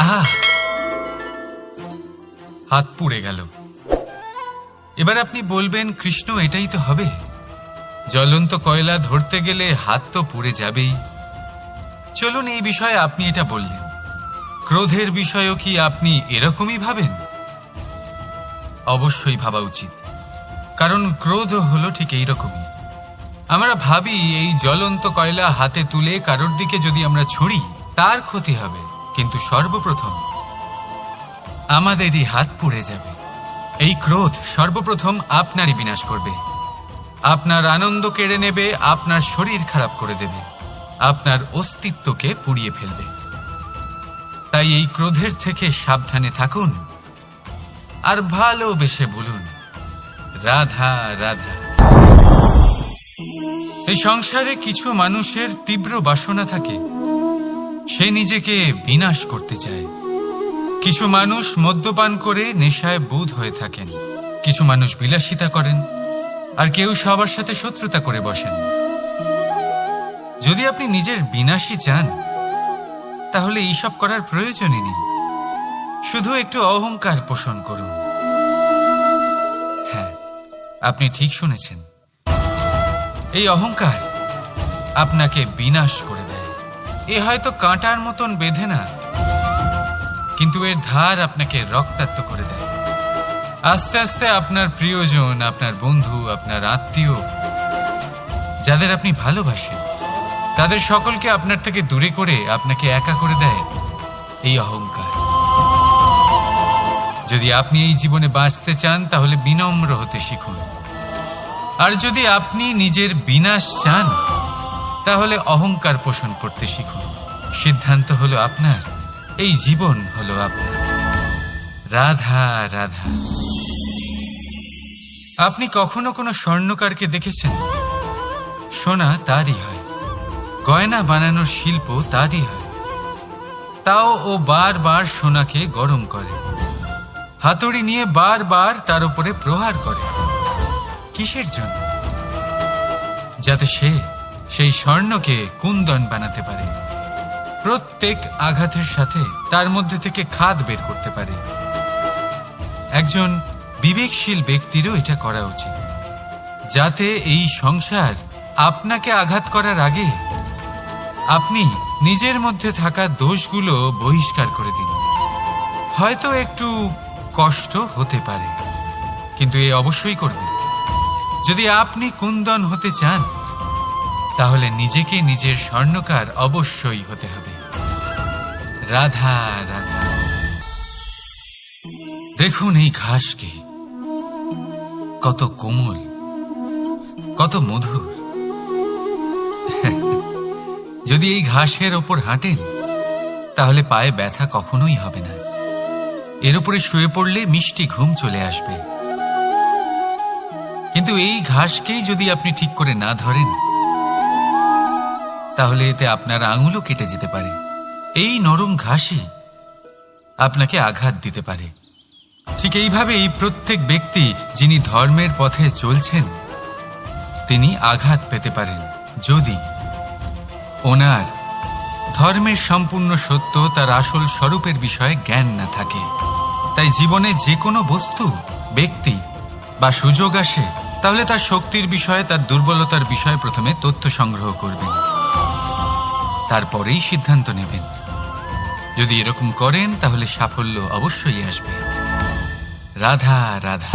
আহ, হাত পুড়ে গেল। এবার আপনি বলবেন, কৃষ্ণ এটাই তো হবে, জ্বলন্ত কয়লা ধরতে গেলে হাত তো পুড়ে যাবেই। চলুন, এই বিষয়ে আপনি এটা বললেন, ক্রোধের বিষয়েও কি আপনি এরকমই ভাবেন? অবশ্যই ভাবা উচিত, কারণ ক্রোধ হলো ঠিক এইরকমই। আমরা ভাবি এই জ্বলন্ত কয়লা হাতে তুলে কারোর দিকে যদি আমরা ছুঁড়ি তার ক্ষতি হবে, কিন্তু সর্বপ্রথম আমাদেরই হাত পুড়ে যাবে। এই ক্রোধ সর্বপ্রথম আপনারই বিনাশ করবে, আপনার আনন্দ কেড়ে নেবে, আপনার শরীর খারাপ করে দেবে, আপনার অস্তিত্বকে পুড়িয়ে ফেলবে। তাই এই ক্রোধের থেকে সাবধানে থাকুন আর ভালোবেসে বলুন, রাধা রাধা। এই সংসারে কিছু মানুষের তীব্র বাসনা থাকে, সে নিজেকে বিনাশ করতে চায়। কিছু মানুষ মদ্যপান করে নেশায় বুঁদ হয়ে থাকেন, কিছু মানুষ বিলাসিতা করেন, আর কেউ সবার সাথে শত্রুতা করে বসেন। যদি আপনি নিজের বিনাশই চান তাহলে এইসব করার প্রয়োজনই নেই, শুধু একটু অহংকার পোষণ করুন। হ্যাঁ, আপনি ঠিক শুনেছেন, এই অহংকার আপনাকে বিনাশ করে দেয়। এ হয়তো কাঁটার মতন বেঁধে না, কিন্তু এর ধার আপনাকে রক্তাক্ত করে দেয়। আস্তে আস্তে আপনার প্রিয়জন, আপনার বন্ধু, আপনার আত্মীয়, যাদের আপনি ভালোবাসেন, তাদের সকলকে আপনার থেকে দূরে করে আপনাকে একা করে দেয় এই অহংকার। যদি আপনি এই জীবনে বাঁচতে চান তাহলে বিনম্র হতে শিখুন, আর যদি আপনি নিজের বিনাশ চান তাহলে অহংকার পোষণ করতে শিখুন। সিদ্ধান্ত হলো আপনার, এই জীবন হলো আপনার। রাধা রাধা। আপনি কখনো কোনো স্বর্ণকারকে দেখেছেন? সোনা তারই হয়, গয়না বানানোর শিল্প তারই হয়, তাও ও বারবার সোনাকে গরম করে, হাতুড়ি নিয়ে বারবার তার উপরে প্রহার করে। কিসের জন্য? যাতে সে সেই স্বর্ণকে কুন্দন বানাতে পারে, প্রত্যেক আঘাতের সাথে তার মধ্যে থেকে খাদ বের করতে পারে। একজন বিবেকশীল ব্যক্তিরও এটা করা উচিত, যাতে এই সংসার আপনাকে আঘাত করার আগে আপনি নিজের মধ্যে থাকা দোষগুলো বহিষ্কার করে দিন। হয়তো একটু কষ্ট হতে পারে, কিন্তু এ অবশ্যই করবেন। যদি আপনি কুন্দন হতে চান তাহলে নিজেকে নিজের স্বর্ণকার অবশ্যই হতে হবে। রাধা রাধা। দেখুন এই ঘাসকে, কত কোমল, কত মধুর। যদি এই ঘাসের ওপর হাঁটেন তাহলে পায়ে ব্যথা কখনোই হবে না, এর উপরে শুয়ে পড়লে মিষ্টি ঘুম চলে আসবে। কিন্তু এই ঘাসকেই যদি আপনি ঠিক করে না ধরেন তাহলে এতে আপনার আঙুলও কেটে যেতে পারে। এই নরম ঘাসই আপনাকে আঘাত দিতে পারে। ঠিক এইভাবে এই প্রত্যেক ব্যক্তি যিনি ধর্মের পথে চলছেন তিনি আঘাত পেতে পারেন যদি ওনার ধর্মের সম্পূর্ণ সত্য, তার আসল স্বরূপের বিষয়ে জ্ঞান না থাকে। তাই জীবনে যে কোনো বস্তু, ব্যক্তি বা সুযোগ আসে তাহলে তার শক্তির বিষয়ে, তার দুর্বলতার বিষয়ে প্রথমে তথ্য সংগ্রহ করবেন, তারপরেই সিদ্ধান্ত নেবেন। যদি এরকম করেন তাহলে সাফল্য অবশ্যই আসবে। রাধা রাধা।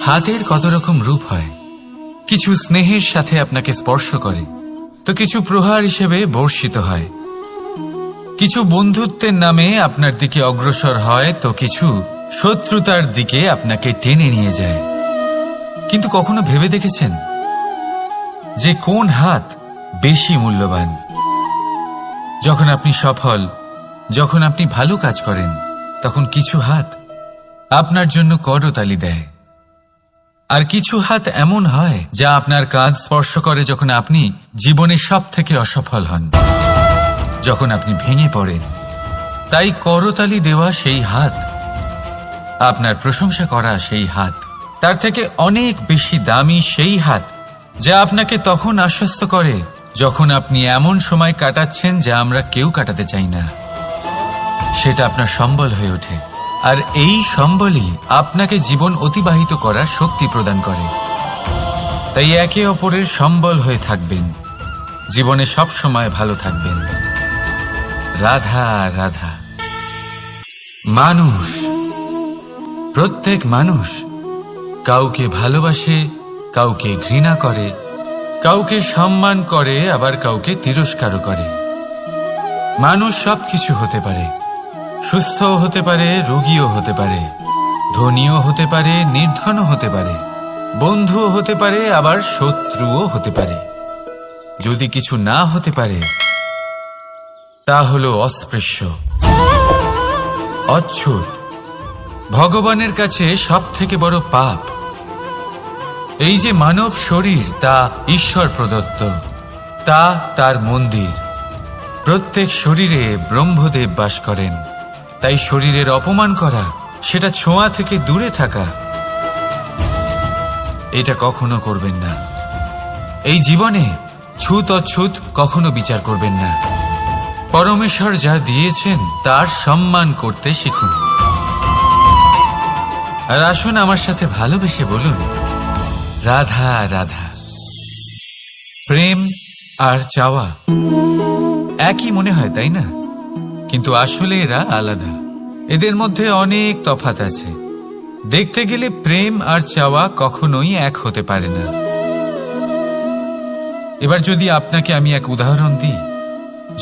হাতের কত রকম রূপ হয়, কিছু স্নেহের সাথে আপনাকে স্পর্শ করে, তো কিছু প্রহার হিসেবে বর্ষিত হয়, কিছু বন্ধুত্বের নামে আপনার দিকে অগ্রসর হয়, তো কিছু শত্রুতার দিকে আপনাকে টেনে নিয়ে যায়। কিন্তু কখনো ভেবে দেখেছেন যে কোন হাত বেশি মূল্যবান? যখন আপনি সফল, যখন আপনি ভালো কাজ করেন, তখন কিছু হাত আপনার জন্য করতালি দেয়, আর কিছু হাত এমন হয় যা আপনার কাঁধ স্পর্শ করে যখন আপনি জীবনে সব থেকে অসফল হন, যখন আপনি ভেঙে পড়েন। তাই করতালি দেওয়া সেই হাত, আপনার প্রশংসা করা সেই হাত, তার থেকে অনেক বেশি দামি সেই হাত যা আপনাকে তখন আশ্বস্ত করে যখন আপনি এমন সময় কাটাচ্ছেন যা আমরা কেউ কাটাতে চাই না, সেটা আপনার সম্বল হয়ে ওঠে। আর এই সম্বলই আপনাকে জীবন অতিবাহিত করার শক্তি প্রদান করে। তাই একে অপরের সম্বল হয়ে থাকবেন, জীবনে সব সময় ভালো থাকবেন। রাধা রাধা। মানুষ, প্রত্যেক মানুষ কাউকে ভালোবাসে, কাউকে ঘৃণা করে, কাউকে সম্মান করে, আবার কাউকে তিরস্কারও করে। মানুষ সবকিছু হতে পারে, সুস্থও হতে পারে, রোগীও হতে পারে, ধনীও হতে পারে, নির্ধনও হতে পারে, বন্ধুও হতে পারে, আবার শত্রুও হতে পারে। যদি কিছু না হতে পারে তা হলো অস্পৃশ্য, অচ্ছুত। ভগবানের কাছে সব থেকে বড় পাপ। এই যে মানব শরীর, তা ঈশ্বর প্রদত্ত, তা তার মন্দির। প্রত্যেক শরীরে ব্রহ্মদেব বাস করেন। তাই শরীরের অপমান করা, সেটা ছোঁয়া থেকে দূরে থাকা, এটা কখনো করবেন না। এই জীবনে ছুত অছুত কখনো বিচার করবেন না। পরমেশ্বর যা দিয়েছেন তার সম্মান করতে শিখুন। আর আসুন আমার সাথে ভালোবেসে বলুন, রাধা রাধা। প্রেম আর চাওয়া একই মনে হয়, তাই না? কিন্তু আসলে এরা আলাদা। এদের মধ্যে অনেক তফাৎ আছে। দেখতে গেলে প্রেম আর চাওয়া কখনোই এক হতে পারে না। এবার যদি আপনাকে আমি এক উদাহরণ দিই,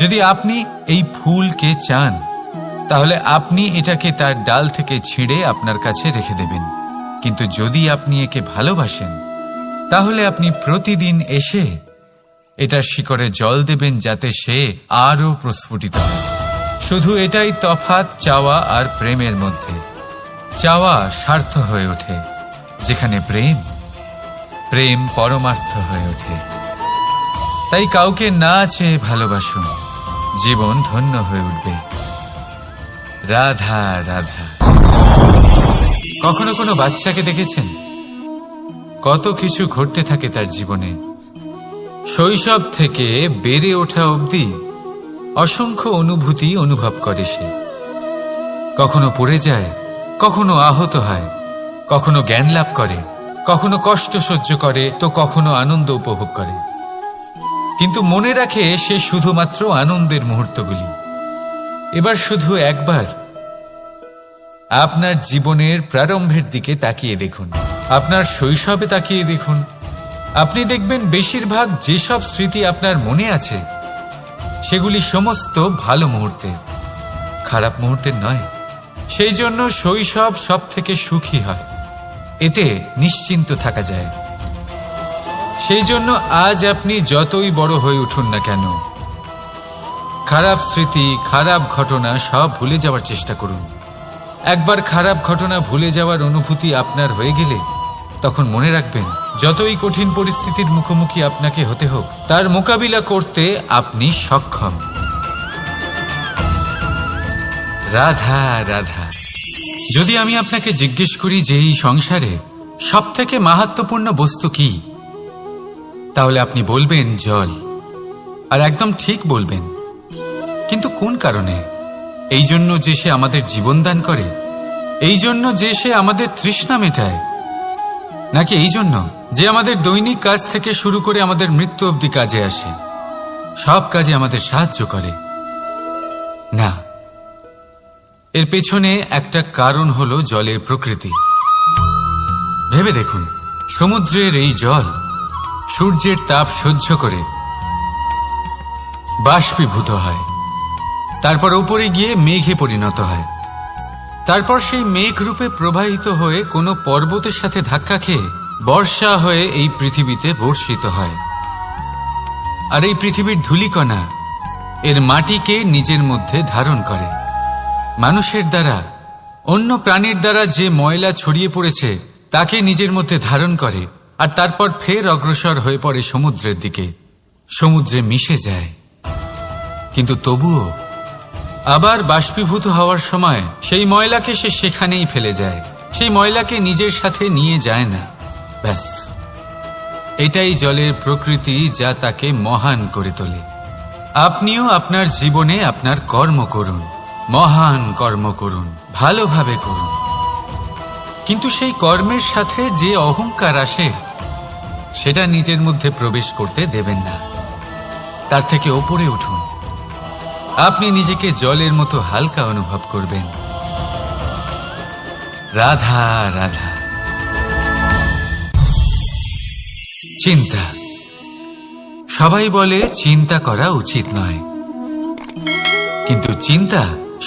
যদি আপনি এই ফুলকে চান, তাহলে আপনি এটাকে তার ডাল থেকে ছিঁড়ে আপনার কাছে রেখে দেবেন। কিন্তু যদি আপনি একে ভালোবাসেন, তাহলে আপনি প্রতিদিন এসে এটার শিকড়ে জল দেবেন, যাতে সে আরো প্রস্ফুটিত হয়। শুধু এটাই তফাৎ চাওয়া আর প্রেমের মধ্যে। চাওয়া স্বার্থ হয়ে ওঠে, যেখানে প্রেম, প্রেম পরমার্থ হয়ে ওঠে। তাই কাউকে না চেয়ে ভালোবাসুন, জীবন ধন্য হয়ে উঠবে। রাধা রাধা। কখনো কোনো বাচ্চাকে দেখেছেন? কত কিছু ঘটতে থাকে তার জীবনে। শৈশব থেকে বেড়ে ওঠা অবধি অসংখ্য অনুভূতি অনুভব করে সে। কখনো পড়ে যায়, কখনো আহত হয়, কখনো জ্ঞান লাভ করে, কখনো কষ্ট সহ্য করে, তো কখনো আনন্দ উপভোগ করে। কিন্তু মনে রাখে সে শুধুমাত্র আনন্দের মুহূর্তগুলি। এবার শুধু একবার আপনার জীবনের প্রারম্ভের দিকে তাকিয়ে দেখুন, আপনার শৈশবে তাকিয়ে দেখুন। আপনি দেখবেন বেশিরভাগ যেসব স্মৃতি আপনার মনে আছে, সেগুলি সমস্ত ভালো মুহূর্তের, খারাপ মুহূর্তের নয়। সেই জন্য শৈশব সব থেকে সুখী হয়, এতে নিশ্চিন্ত থাকা যায়। সেই জন্য আজ আপনি যতই বড় হয়ে উঠুন না কেন, খারাপ স্মৃতি, খারাপ ঘটনা সব ভুলে যাওয়ার চেষ্টা করুন। একবার খারাপ ঘটনা ভুলে যাওয়ার অনুভূতি আপনার হয়ে গেলে, তখন মনে রাখবেন, যতই কঠিন পরিস্থিতির মুখোমুখি আপনাকে হতে হোক, তার মোকাবিলা করতে আপনি সক্ষম। রাধা রাধা। যদি আমি আপনাকে জিজ্ঞেস করি যে এই সংসারে সবথেকে মাহাত্ম্যপূর্ণ বস্তু কি, তাহলে আপনি বলবেন জল। আর একদম ঠিক বলবেন। কিন্তু কোন কারণে? এই জন্য যে সে আমাদের জীবন দান করে? এই জন্য যে সে আমাদের তৃষ্ণা মেটায়? নাকি এই জন্য যে আমাদের দৈনিক কাজ থেকে শুরু করে আমাদের মৃত্যু অবধি কাজে আসে, সব কাজে আমাদের সাহায্য করে? না, এর পেছনে একটা কারণ হলো জলের প্রকৃতি। ভেবে দেখুন, সমুদ্রের এই জল সূর্যের তাপ সহ্য করে বাষ্পীভূত হয়, তারপর উপরে গিয়ে মেঘে পরিণত হয়, তারপর সেই মেঘ রূপে প্রবাহিত হয়ে কোনো পর্বতের সাথে ধাক্কা খেয়ে বর্ষা হয়ে এই পৃথিবীতে বর্ষিত হয়। আর এই পৃথিবীর ধূলিকণা এর মাটিকে নিজের মধ্যে ধারণ করে। মানুষের দ্বারা, অন্য প্রাণীর দ্বারা যে ময়লা ছড়িয়ে পড়েছে তাকে নিজের মধ্যে ধারণ করে, আর তারপর ফের অগ্রসর হয়ে পড়ে সমুদ্রের দিকে, সমুদ্রে মিশে যায়। কিন্তু তবুও আবার বাষ্পীভূত হওয়ার সময় সেই ময়লাকে সে সেখানেই ফেলে যায়, সেই ময়লাকে নিজের সাথে নিয়ে যায় না। ব্যাস, এটাই জলের প্রকৃতি, যা তাকে মহান করে তোলে। আপনিও আপনার জীবনে আপনার কর্ম করুন, মহান কর্ম করুন, ভালোভাবে করুন। কিন্তু সেই কর্মের সাথে যে অহংকার আসে, সেটা নিজের মধ্যে প্রবেশ করতে দেবেন না। তার থেকে ওপরে উঠুন। আপনি নিজেকে জলের মতো হালকা অনুভব করবেন। রাধা রাধা। চিন্তা। সবাই বলে চিন্তা করা উচিত নয়, কিন্তু চিন্তা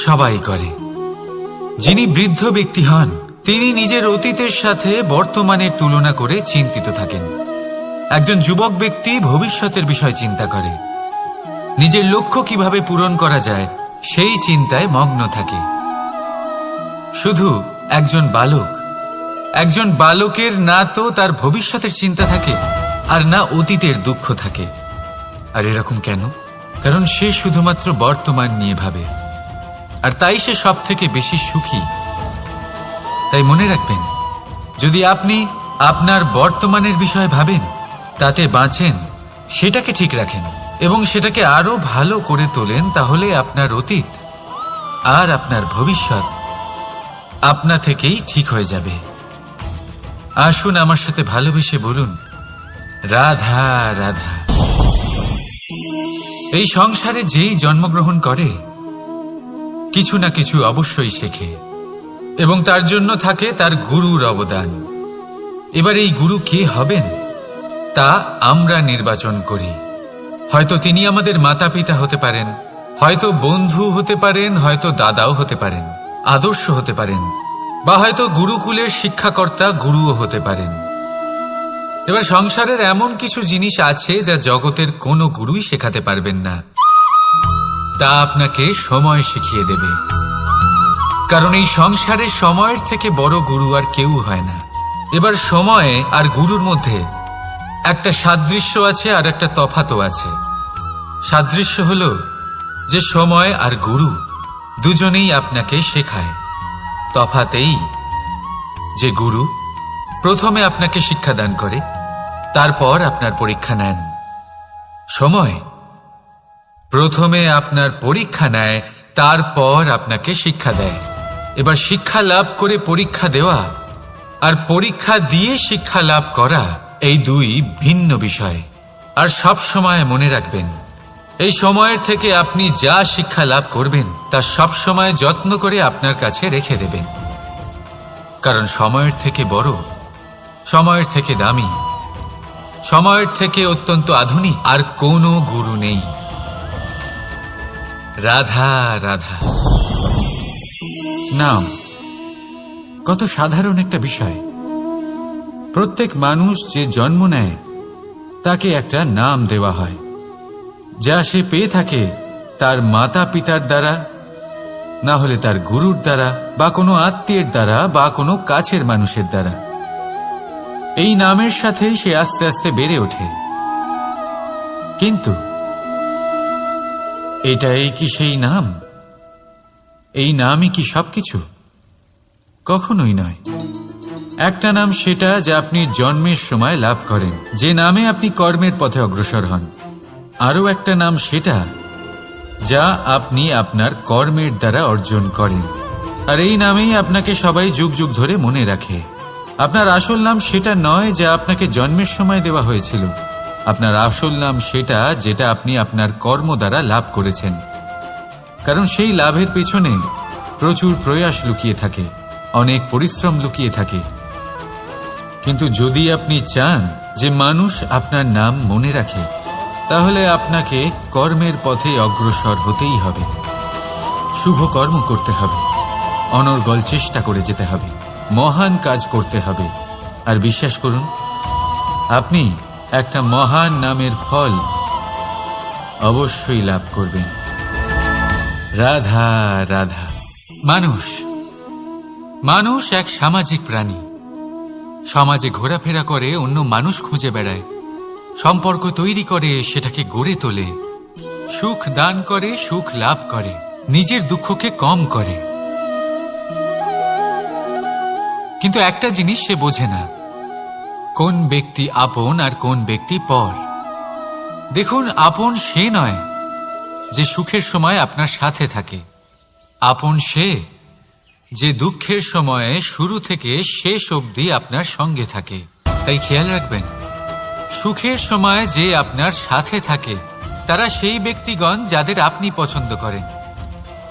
সবাই করে। যিনি বৃদ্ধ ব্যক্তি হন, তিনি নিজের অতীতের সাথে বর্তমানের তুলনা করে চিন্তিত থাকেন। একজন যুবক ব্যক্তি ভবিষ্যতের বিষয় চিন্তা করে, নিজের লক্ষ্য কিভাবে পূরণ করা যায় সেই চিন্তায় মগ্ন থাকে। শুধু একজন বালকের না তো তার ভবিষ্যতের চিন্তা থাকে, আর না অতীতের দুঃখ থাকে। আর এরকম কেন? কারণ সে শুধুমাত্র বর্তমান নিয়ে ভাবে, আর তাই সে সব থেকে বেশি সুখী। তাই মনে রাখবেন, যদি আপনি আপনার বর্তমানের বিষয়ে ভাবেন, তাতে বাঁচেন, সেটাকে ঠিক রাখেন এবং সেটাকে আরো ভালো করে তোলেন, তাহলে আপনার অতীত আর আপনার ভবিষ্যৎ আপনা থেকেই ঠিক হয়ে যাবে। আসুন আমার সাথে ভালোবেসে বলুন, রাধা রাধা। এই সংসারে যেই জন্মগ্রহণ করে, কিছু না কিছু অবশ্যই শেখে, এবং তার জন্য থাকে তার গুরুর অবদান। এবার এই গুরু কে হবেন, তা আমরা নির্বাচন করি। হয়তো তিনি আমাদের মাতা পিতা হতে পারেন, হয়তো বন্ধু হতে পারেন, হয়তো দাদাও হতে পারেন, আদর্শ হতে পারেন, বা হয়তো গুরুকুলের শিক্ষাকর্তা গুরুও হতে পারেন। এবার সংসারের এমন কিছু জিনিস আছে যা জগতের কোনো গুরুই শেখাতে পারবেন না, তা আপনাকে সময় শিখিয়ে দেবে। কারণ এই সংসারে সময়ের থেকে বড় গুরু আর কেউ হয় না। এবার সময় আর গুরুর মধ্যে একটা সাদৃশ্য আছে আর একটা তফাতও আছে। সাদৃশ্য হলো যে সময় আর গুরু দুজনেই আপনাকে শেখায়। তফাতেই যে গুরু প্রথমে আপনাকে শিক্ষাদান করে, তারপর আপনার পরীক্ষা নেন। সময় প্রথমে আপনার পরীক্ষা নেয়, তারপর আপনাকে শিক্ষা দেয়। এবার শিক্ষা লাভ করে পরীক্ষা দেওয়া আর পরীক্ষা দিয়ে শিক্ষা লাভ করা, এই দুই ভিন্ন বিষয়। আর সব সময় মনে রাখবেন, এই সময়ের থেকে আপনি যা শিক্ষা লাভ করবেন তা সব সময় যত্ন করে আপনার কাছে রেখে দেবেন। কারণ সময়ের থেকে বড়, সময়ের থেকে দামি, সময়ের থেকে অত্যন্ত আধুনিক আর কোনো গুরু নেই। রাধা রাধা। নাম কত সাধারণ একটা বিষয়। প্রত্যেক মানুষ যে জন্ম নেয়, তাকে একটা নাম দেওয়া হয়, যা সে পেয়ে থাকে তার মাতা পিতার দ্বারা, না হলে তার গুরুর দ্বারা, বা কোনো আত্মীয়ের দ্বারা, বা কোনো কাছের মানুষের দ্বারা। এই নামের সাথেই সে আস্তে আস্তে বেড়ে ওঠে। কিন্তু এটাই কি সেই নাম? এই নামই কি সবকিছু? কখনোই নয়। একটা নাম সেটা যা আপনি জন্মের সময় লাভ করেন, যে নামে আপনি কর্মের পথে অগ্রসর হন। আরও একটা নাম সেটা যা আপনি আপনার কর্মের দ্বারা অর্জন করেন, আর এই নামেই আপনাকে সবাই যুগ যুগ ধরে মনে রাখে। আপনার আসল নাম সেটা নয় যা আপনাকে জন্মের সময় দেওয়া হয়েছিল। আপনার আসল নাম সেটা যেটা আপনি আপনার কর্ম দ্বারা লাভ করেছেন। কারণ সেই লাভের পেছনে প্রচুর প্রয়াস লুকিয়ে থাকে, অনেক পরিশ্রম লুকিয়ে থাকে। কিন্তু যদি আপনি চান যে মানুষ আপনার নাম মনে রাখে, তাহলে আপনাকে কর্মের পথে অগ্রসর হতেই হবে। শুভ কর্ম করতে হবে, অনর্গল চেষ্টা করে যেতে হবে, মহান কাজ করতে হবে। আর বিশ্বাস করুন, আপনি একটা মহান নামের ফল অবশ্যই লাভ করবেন। রাধা রাধা। মানুষ এক সামাজিক প্রাণী। সমাজে ঘোরাফেরা করে, অন্য মানুষ খুঁজে বেড়ায়, সম্পর্ক তৈরি করে, সেটাকে গড়ে তোলে, সুখ দান করে, সুখ লাভ করে, নিজের দুঃখকে কম করে। কিন্তু একটা জিনিস সে বোঝে না, কোন ব্যক্তি আপন আর কোন ব্যক্তি পর। দেখুন, আপন সে নয় যে সুখের সময় আপনার সাথে থাকে। আপন সে যে দুঃখের সময়ে শুরু থেকে শেষ অবধি আপনার সঙ্গে থাকে। তাই খেয়াল রাখবেন, সুখের সময় যে আপনার সাথে থাকে তারা সেই ব্যক্তিগণ যাদের আপনি পছন্দ করেন,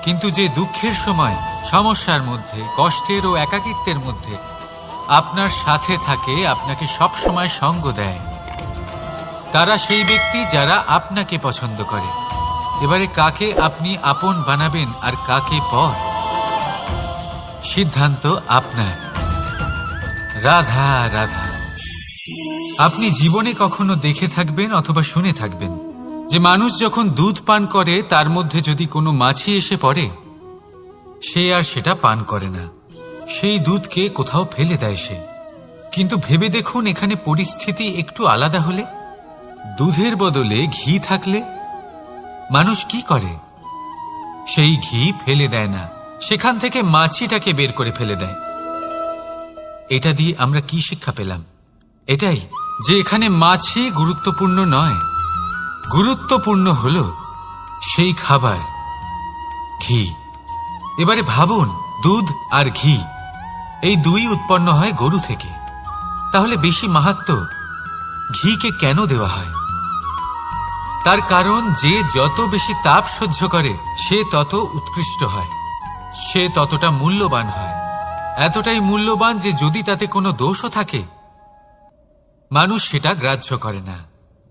কিন্তু যে দুঃখের সময়, সমস্যার মধ্যে, কষ্টের ও একাকিত্বের মধ্যে আপনার সাথে থাকে, আপনাকে সব সময় সঙ্গ দেয়, তারা সেই ব্যক্তি যারা আপনাকে পছন্দ করে। এবারে কাকে আপনি আপন বানাবেন আর কাকে পর, সিদ্ধান্ত আপনার। রাধা রাধা। আপনি জীবনে কখনো দেখে থাকবেন অথবা শুনে থাকবেন যে মানুষ যখন দুধ পান করে তার মধ্যে যদি কোনো মাছি এসে পড়ে, সে আর সেটা পান করে না, সেই দুধকে কোথাও ফেলে দেয় সে। কিন্তু ভেবে দেখুন, এখানে পরিস্থিতি একটু আলাদা হলে, দুধের বদলে ঘি থাকলে মানুষ কি করে? সেই ঘি ফেলে দেয় না, সেখান থেকে মাছিটাকে বের করে ফেলে দেয়। এটা দিয়ে আমরা কি শিক্ষা পেলাম? এটাই যে এখানে মাছি গুরুত্বপূর্ণ নয়, গুরুত্বপূর্ণ হলো সেই খাবার, ঘি। এবারে ভাবুন, দুধ আর ঘি এই দুই উৎপন্ন হয় গরু থেকে, তাহলে বেশি মাহাত্ম্য ঘিকে কেন দেওয়া হয়? তার কারণ, যে যত বেশি তাপ সহ্য করে সে তত উৎকৃষ্ট হয়, সে ততটা মূল্যবান হয়। এতটাই মূল্যবান যে যদি তাতে কোনো দোষও থাকে মানুষ সেটা গ্রাহ্য করে না।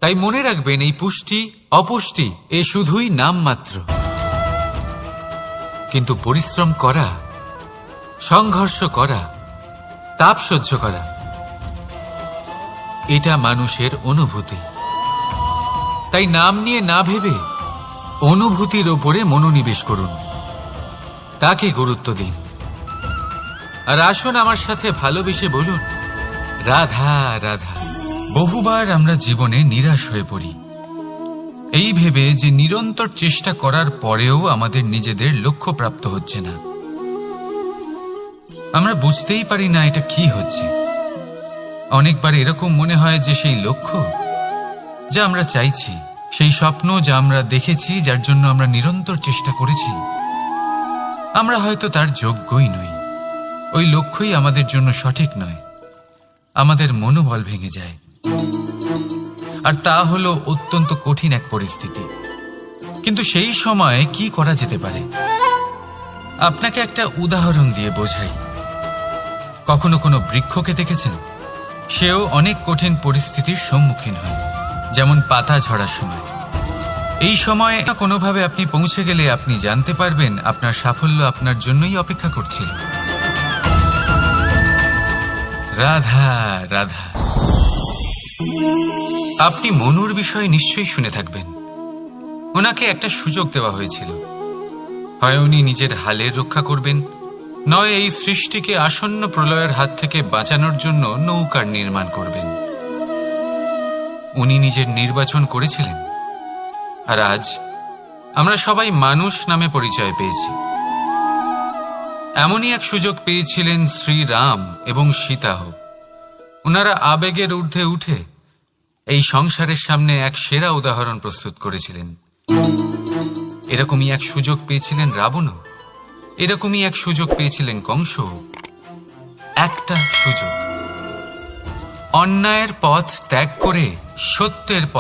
তাই মনে রাখবেন, এই পুষ্টি অপুষ্টি এ শুধুই নামমাত্র, কিন্তু পরিশ্রম করা, সংঘর্ষ করা, তাপ সহ্য করা, এটা মানুষের অনুভূতি। তাই নাম নিয়ে না ভেবে অনুভূতির ওপরে মনোনিবেশ করুন, তাকে গুরুত্ব দিন। আর আসুন আমার সাথে ভালোবেসে বলুন, রাধা রাধা। বহুবার আমরা জীবনে নিরাশ হয়ে পড়ি, এই ভেবে যে নিরন্তর চেষ্টা করার পরেও আমাদের নিজেদের লক্ষ্য প্রাপ্ত হচ্ছে না। আমরা বুঝতেই পারি না এটা কি হচ্ছে। অনেকবার এরকম মনে হয় যে সেই লক্ষ্য যা আমরা চাইছি, সেই স্বপ্ন যা আমরা দেখেছি, যার জন্য আমরা নিরন্তর চেষ্টা করেছি, আমরা হয়তো তার যোগ্যই নই। ওই লক্ষ্যই আমাদের জন্য সঠিক নয়। আমাদের মনোবল ভেঙে যায়, আর তা হলো অত্যন্ত কঠিন এক পরিস্থিতি। কিন্তু সেই সময় কি করা যেতে পারে? আপনাকে একটা উদাহরণ দিয়ে বোঝাই। কখনো কোনো বৃক্ষকে দেখেছেন? সেও অনেক কঠিন পরিস্থিতির সম্মুখীন হয়, যেমন পাতা ঝরার সময়। এই সময় কোনোভাবে আপনি পৌঁছে গেলে আপনি জানতে পারবেন আপনার সাফল্য আপনার জন্যই অপেক্ষা করছিল। রাধা রাধা। আপনি মনুর বিষয়ে নিশ্চয়ই শুনে থাকবেন। ওনাকে একটা সুযোগ দেওয়া হয়েছিল, হয় উনি নিজের হালের রক্ষা করবেন, নয় এই সৃষ্টিকে আসন্ন প্রলয়ের হাত থেকে বাঁচানোর জন্য নৌকার নির্মাণ করবেন। উনি নিজের নির্বাচন করেছিলেন, আর আজ আমরা সবাই মানুষ নামে পরিচয় পেয়েছি। এমনই এক সুযোগ পেয়েছিলেন শ্রীরাম এবং সীতাও। ওনারা আবেগের ঊর্ধ্বে উঠে এই সংসারের সামনে এক সেরা উদাহরণ প্রস্তুত করেছিলেন। এরকমই এক সুযোগ পেয়েছিলেন রাবণও, এরকমই এক সুযোগ পেয়েছিলেন কংস। একটা সুযোগ, অন্যায়ের পথ ত্যাগ করে সত্যের পথ